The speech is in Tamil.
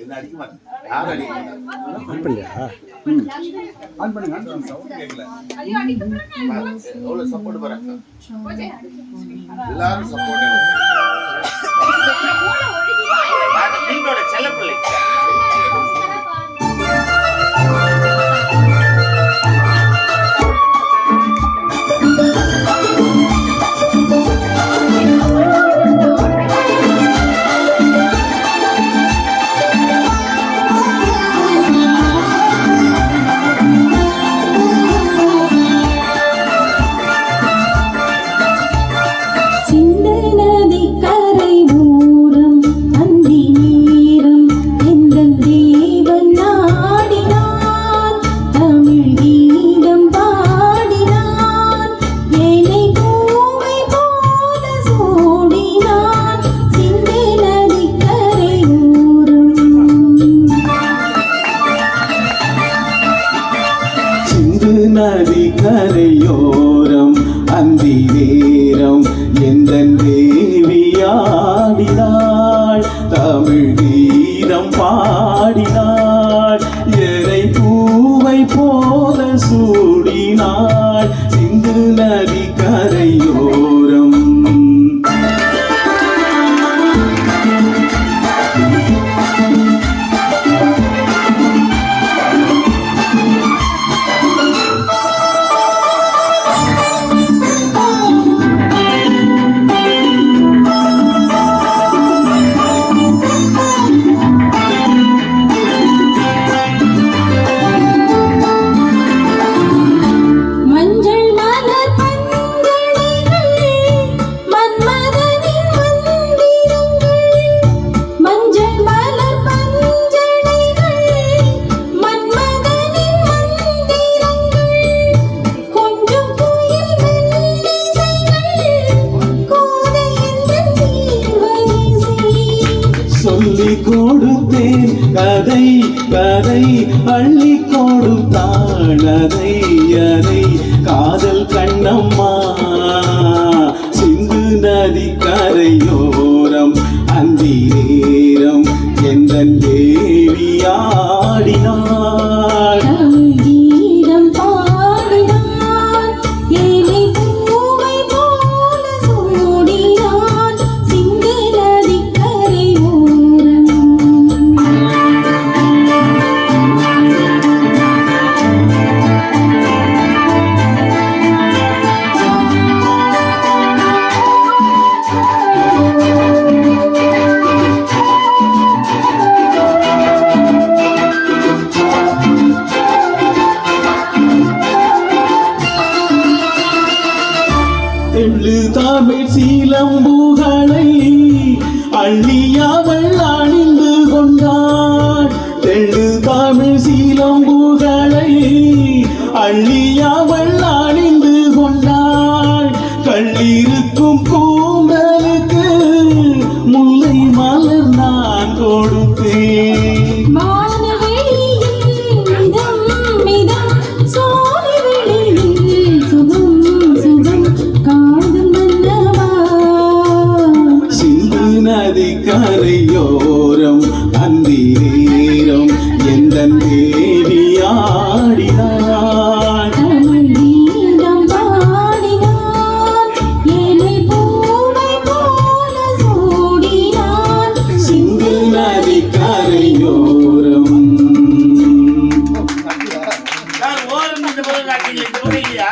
என்ன அடிக்க மாட்டேன். யாரும் அடிக்க மாட்டாங்க. ஆன் பண்ணியா? ஆன் பண்ணுங்க. சவுண்ட் கேட்கல. எவ்வளவு சப்போர்ட் பாருங்க. எல்லாரும் சப்போர்ட். நீங்களோட செல்லப்பிள்ளை. நதி கரையோரம் அந்தி நேரம் எந்தன் தேவியாடினாள், தமிழ் கீதம் பாடினாள், எரை பூவை போல சூடினாள் சிந்து நதி கரையோரம். சொல்லி கொடுத்தேன் கதை கதை அள்ளி கொடுத்தான் அதை அதை காதல் கண்ணம்மா சிந்து நதி கரையோரம் அந்தி நேரம் எந்தன் தேவியாடினாள். தெள்ளு தமிழ் சீலம்புகளை அள்ளியாவள் அணிந்து கொண்டாள், தெள்ளு தமிழ் சீலம்புகளை அள்ளியாவள் அணிந்து கொண்டாள், கள்ளிருக்கும் கூந்தலுக்கு முல்லை மலர் நான் கொடுத்தேன். நதி கரையோரம் அந்தி நேரம் எந்தன் தேவியாடினாள், தமிழ் கீதம் பாடினாள், ஏழை பூவை போல சூடினாள் சிந்து நதி கரையோரம். ஓரம் இந்த பிறகு காட்டிங்க.